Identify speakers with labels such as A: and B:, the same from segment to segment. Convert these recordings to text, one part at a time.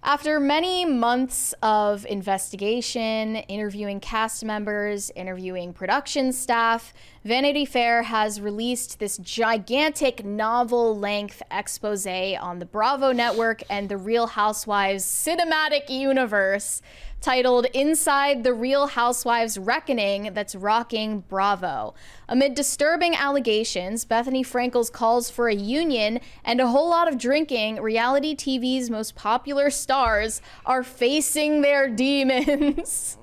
A: After many months of investigation, interviewing cast members, interviewing production staff, Vanity Fair has released this gigantic novel-length expose on the Bravo network and the Real Housewives cinematic universe titled Inside the Real Housewives Reckoning that's rocking Bravo. Amid disturbing allegations, Bethany Frankel's calls for a union and a whole lot of drinking, reality TV's most popular stars are facing their demons.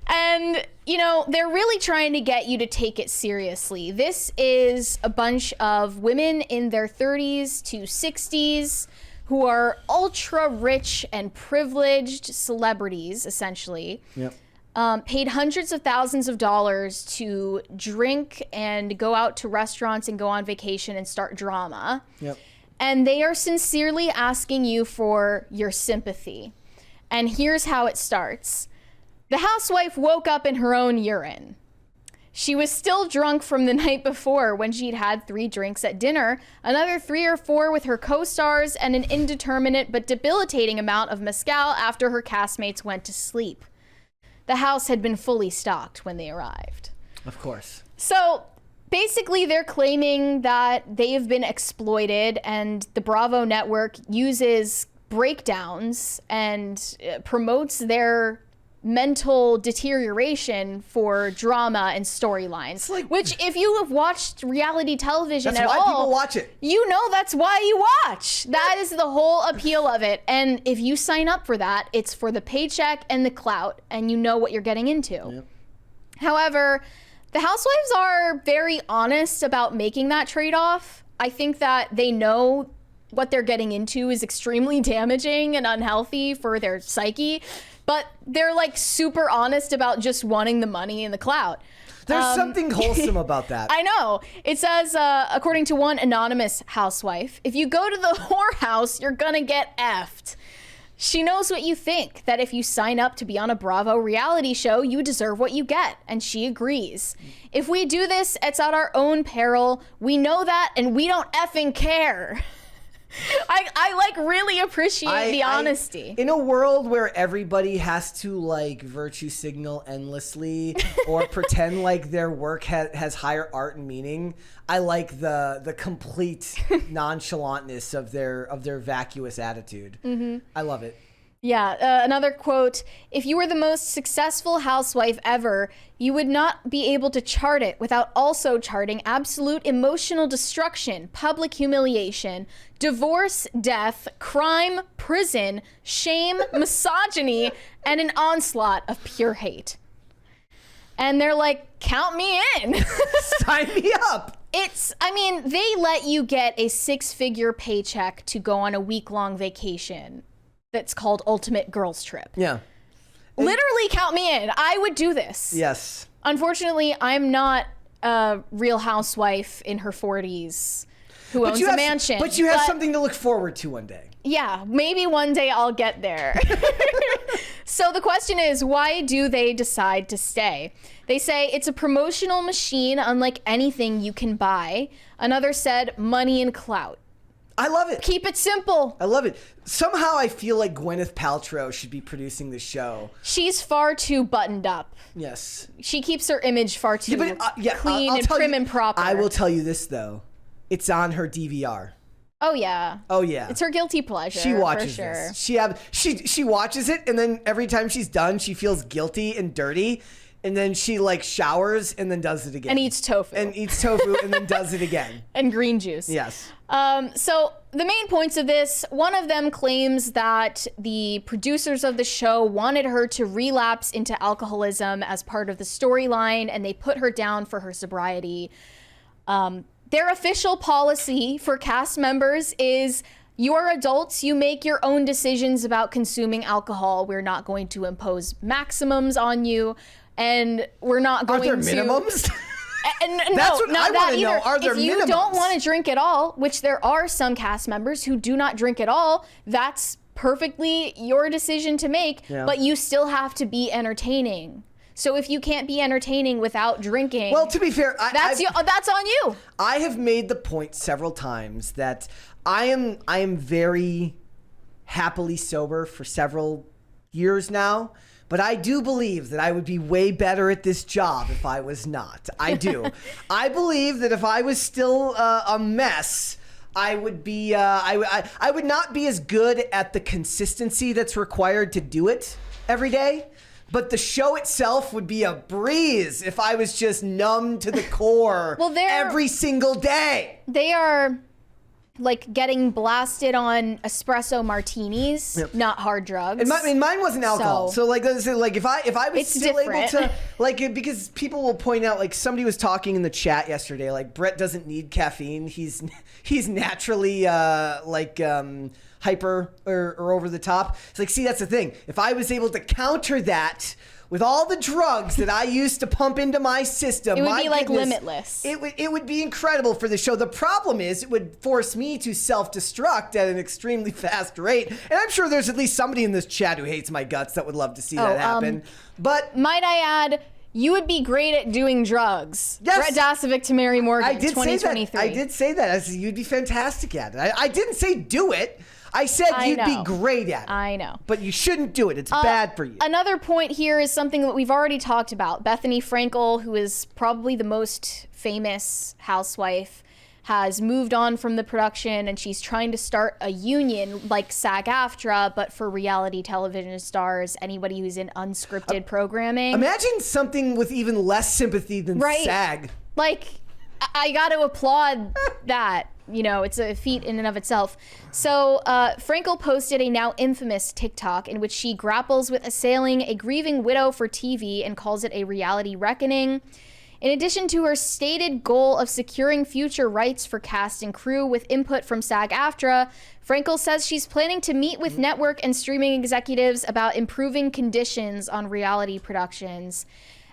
A: And, you know, they're really trying to get you to take it seriously. This is a bunch of women in their 30s to 60s who are ultra rich and privileged celebrities, essentially.
B: Yep.
A: Paid hundreds of thousands of dollars to drink and go out to restaurants and go on vacation and start drama.
B: Yep.
A: And they are sincerely asking you for your sympathy. And here's how it starts. The housewife woke up in her own urine. She was still drunk from the night before when she'd had 3 drinks at dinner, another 3 or 4 with her co-stars, and an indeterminate but debilitating amount of mezcal after her castmates went to sleep. The house had been fully stocked when they arrived.
B: Of course.
A: So basically they're claiming that they've been exploited, and the Bravo network uses breakdowns and promotes their mental deterioration for drama and storylines,
B: like,
A: which if you have watched reality television
B: that's
A: at
B: why
A: all,
B: people watch it.
A: You know that's why you watch. That is the whole appeal of it. And if you sign up for that, it's for the paycheck and the clout, and you know what you're getting into.
B: Yep.
A: However, the housewives are very honest about making that trade-off. I think that they know what they're getting into is extremely damaging and unhealthy for their psyche, but they're like super honest about just wanting the money and the clout.
B: There's something wholesome about that.
A: I know. It says, according to one anonymous housewife, if you go to the whorehouse, you're gonna get effed. She knows what you think, that if you sign up to be on a Bravo reality show, you deserve what you get, and she agrees. If we do this, it's at our own peril. We know that, and we don't effing care. I like really appreciate the honesty.
B: In a world where everybody has to like virtue signal endlessly or pretend like their work has higher art and meaning, I like the complete nonchalantness of their vacuous attitude. Mm-hmm. I love it.
A: Yeah, another quote, if you were the most successful housewife ever, you would not be able to chart it without also charting absolute emotional destruction, public humiliation, divorce, death, crime, prison, shame, misogyny, and an onslaught of pure hate. And they're like, count me in.
B: Sign me up.
A: They let you get a 6-figure paycheck to go on a week-long vacation. That's called Ultimate Girls Trip.
B: Yeah.
A: Literally count me in. I would do this.
B: Yes.
A: Unfortunately, I'm not a real housewife in her 40s who owns a mansion.
B: But you have something to look forward to one day.
A: Yeah, maybe one day I'll get there. So the question is, why do they decide to stay? They say it's a promotional machine unlike anything you can buy. Another said money and clout.
B: I love it.
A: Keep it simple.
B: I love it. Somehow I feel like Gwyneth Paltrow should be producing the show.
A: She's far too buttoned up.
B: Yes.
A: She keeps her image far too clean
B: I'll
A: and prim and proper.
B: I will tell you this, though. It's on her DVR.
A: Oh, yeah.
B: Oh, yeah.
A: It's her guilty pleasure.
B: She watches
A: for sure.
B: this. She watches it, and then every time she's done, she feels guilty and dirty. And then she like showers and then does it again.
A: And eats tofu.
B: And then does it again.
A: And green juice.
B: Yes.
A: So the main points of this, one of them claims that the producers of the show wanted her to relapse into alcoholism as part of the storyline, and they put her down for her sobriety. Their official policy for cast members is, you're adults, you make your own decisions about consuming alcohol. We're not going to impose maximums on you. And we're not going to...
B: Are there minimums?
A: That's what I want to know.
B: Are there minimums?
A: If you don't want to drink at all, which there are some cast members who do not drink at all, that's perfectly your decision to make, but you still have to be entertaining. So if you can't be entertaining without drinking...
B: Well, to be fair...
A: that's on you.
B: I have made the point several times that I am very happily sober for several years now. But I do believe that I would be way better at this job if I was not. I do. I believe that if I was still a mess, I would be. I would not be as good at the consistency that's required to do it every day. But the show itself would be a breeze if I was just numb to the core every single day.
A: They are like getting blasted on espresso martinis, not hard drugs.
B: And mine wasn't alcohol. So like if I was still able to, like, because people will point out, like, somebody was talking in the chat yesterday, like, Brett doesn't need caffeine. He's naturally hyper or over the top. It's like, see, that's the thing. If I was able to counter that with all the drugs that I used to pump into my system,
A: it would be like limitless.
B: It would be incredible for the show. The problem is it would force me to self-destruct at an extremely fast rate. And I'm sure there's at least somebody in this chat who hates my guts that would love to see that happen. But
A: might I add, you would be great at doing drugs.
B: Yes.
A: Brett Dasovic to Mary Morgan, 2023.
B: I did say that. I said you'd be fantastic at it. I didn't say do it. I said you'd be great at it.
A: I know.
B: But you shouldn't do it. It's bad for you.
A: Another point here is something that we've already talked about. Bethany Frankel, who is probably the most famous housewife, has moved on from the production, and she's trying to start a union like SAG-AFTRA, but for reality television stars, anybody who's in unscripted programming.
B: Imagine something with even less sympathy than SAG.
A: Like, I got to applaud that. You know, it's a feat in and of itself. So Frankel posted a now infamous TikTok in which she grapples with assailing a grieving widow for TV and calls it a reality reckoning. In addition to her stated goal of securing future rights for cast and crew with input from SAG-AFTRA, Frankel says she's planning to meet with network and streaming executives about improving conditions on reality productions.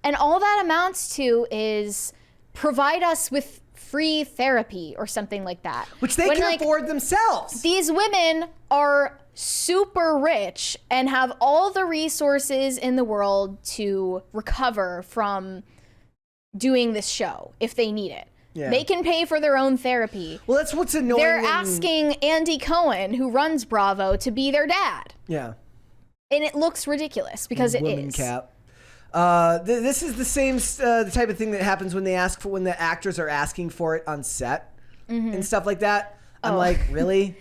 A: And all that amounts to is provide us with free therapy or something like that.
B: Which they can afford themselves.
A: These women are super rich and have all the resources in the world to recover from doing this show if they need it. Yeah. They can pay for their own therapy.
B: Well, that's what's annoying.
A: They're asking Andy Cohen, who runs Bravo, to be their dad.
B: Yeah.
A: And it looks ridiculous because it is.
B: Cap. This is the same the type of thing that happens when the actors are asking for it on set and stuff like that. I'm like, really?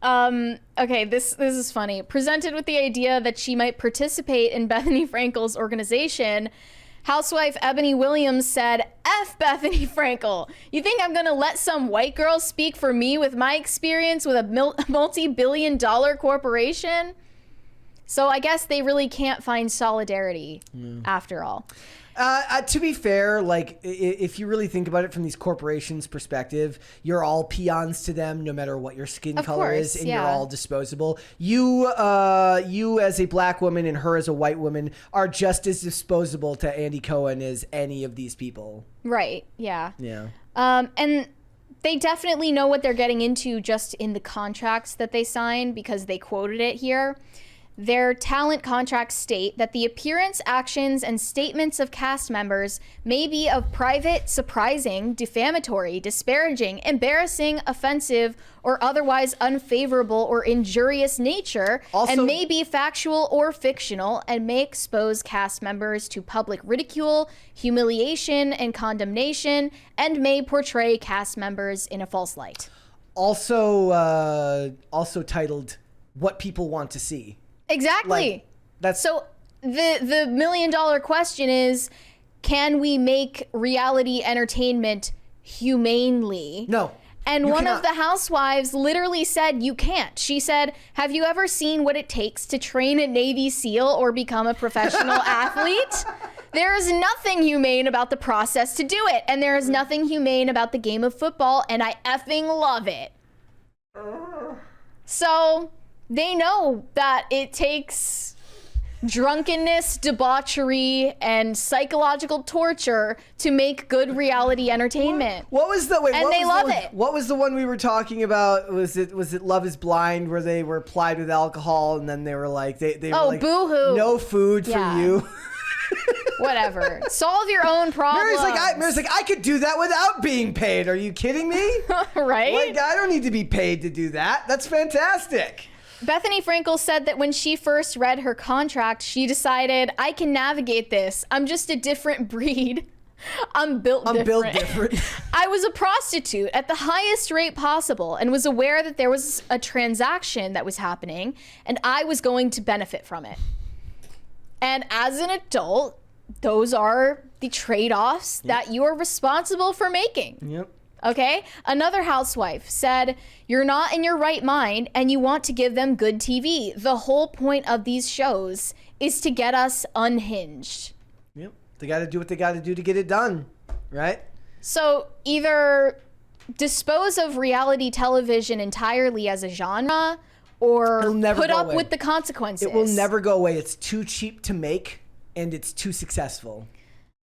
A: Okay, this is funny. Presented with the idea that she might participate in Bethany Frankel's organization, housewife Ebony Williams said, F Bethany Frankel. You think I'm gonna let some white girl speak for me with my experience with a multi-billion-dollar corporation? So I guess they really can't find solidarity after all.
B: To be fair, like, if you really think about it from these corporations' perspective, you're all peons to them, no matter what your skin color is, and you're all disposable. You as a black woman and her as a white woman are just as disposable to Andy Cohen as any of these people.
A: Right. Yeah.
B: Yeah.
A: And they definitely know what they're getting into just in the contracts that they sign because they quoted it here. Their talent contracts state that the appearance, actions, and statements of cast members may be of private, surprising, defamatory, disparaging, embarrassing, offensive, or otherwise unfavorable or injurious nature, and may be factual or fictional, and may expose cast members to public ridicule, humiliation, and condemnation, and may portray cast members in a false light.
B: Also titled, What People Want to See.
A: Exactly. So the $1 million question is, can we make reality entertainment humanely?
B: No.
A: And one of the housewives literally said you can't. She said, have you ever seen what it takes to train a Navy SEAL or become a professional athlete? There is nothing humane about the process to do it. And there is nothing humane about the game of football. And I effing love it. So they know that it takes drunkenness, debauchery, and psychological torture to make good reality entertainment.
B: What was the
A: and they love it.
B: What was the one we were talking about? Was it Love Is Blind, where they were plied with alcohol and then they were like they were like,
A: boo-hoo.
B: No food for you.
A: Whatever. Solve your own problems.
B: Mary's like, I could do that without being paid. Are you kidding me?
A: Right?
B: Like, I don't need to be paid to do that. That's fantastic.
A: Bethany Frankel said that when she first read her contract, she decided, I can navigate this. I'm just a different breed. I'm built different. I was a prostitute at the highest rate possible and was aware that there was a transaction that was happening and I was going to benefit from it. And as an adult, those are the trade-offs that you are responsible for making.
B: Yep.
A: Okay? Another housewife said, you're not in your right mind and you want to give them good TV. The whole point of these shows is to get us unhinged.
B: Yep. They got to do what they got to do to get it done, right?
A: So either dispose of reality television entirely as a genre or put up with the consequences.
B: It will never go away. It's too cheap to make and it's too successful.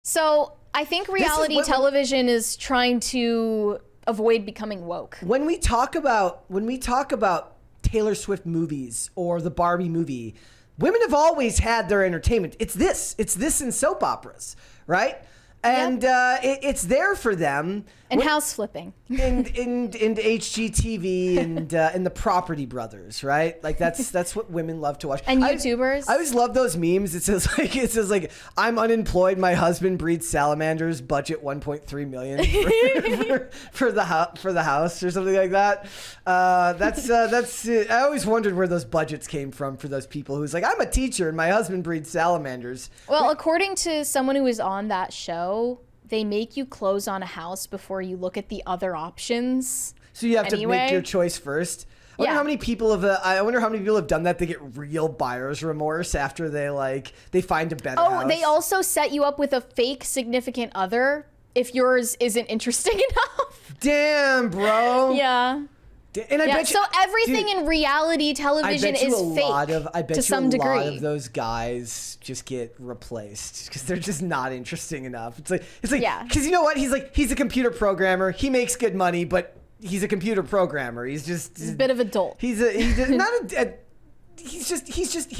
A: So I think reality television is trying to avoid becoming woke.
B: When we talk about Taylor Swift movies or the Barbie movie, women have always had their entertainment. It's this and soap operas, right? And it's there for them.
A: And house flipping.
B: And HGTV and the Property Brothers, right? Like that's what women love to watch.
A: And YouTubers.
B: I always love those memes. It says like I'm unemployed. My husband breeds salamanders. Budget 1.3 million for the house or something like that. That's I always wondered where those budgets came from for those people who's like, I'm a teacher and my husband breeds salamanders.
A: Well, according to someone who was on that show, they make you close on a house before you look at the other options.
B: So you have to make your choice first. I wonder how many people have done that. They get real buyer's remorse after they find a better house.
A: Oh, they also set you up with a fake significant other if yours isn't interesting enough.
B: Damn, bro.
A: Yeah.
B: And I bet you,
A: so everything in reality television is fake.
B: I bet
A: to some degree.
B: A lot of those guys just get replaced because they're just not interesting enough. It's like because you know what? He's a computer programmer. He makes good money, but he's a computer programmer. He's a
A: bit of a dolt.
B: He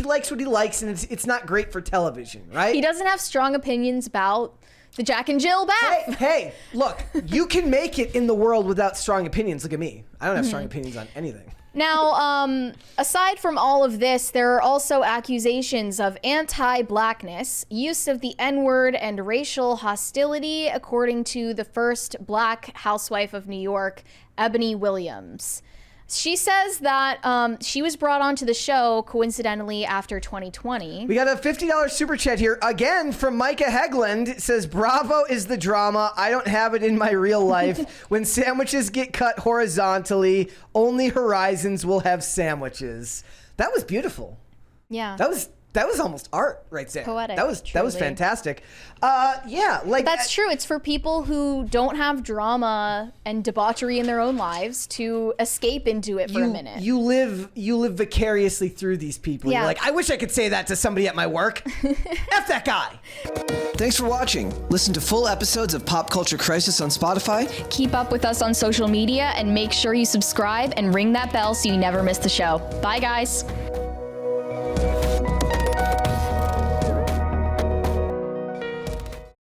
B: likes what he likes, and it's not great for television, right?
A: He doesn't have strong opinions about the Jack and Jill bath.
B: Hey, look, you can make it in the world without strong opinions. Look at me. I don't have strong opinions on anything.
A: Now, aside from all of this, there are also accusations of anti-blackness, use of the N-word, and racial hostility, according to the first black housewife of New York, Ebony Williams. She says that she was brought onto the show coincidentally after 2020.
B: We got a $50 super chat here again from Micah Hegland. It says, Bravo is the drama. I don't have it in my real life. When sandwiches get cut horizontally, only Horizons will have sandwiches. That was beautiful.
A: Yeah.
B: That was almost art right there.
A: Poetic.
B: That was fantastic.
A: That's true. It's for people who don't have drama and debauchery in their own lives to escape into it for a minute.
B: You live vicariously through these people.
A: Yeah.
B: You're like, I wish I could say that to somebody at my work. F that guy. Thanks for watching. Listen to full episodes of Pop Culture Crisis on Spotify.
A: Keep up with us on social media and make sure you subscribe and ring that bell so you never miss the show. Bye, guys.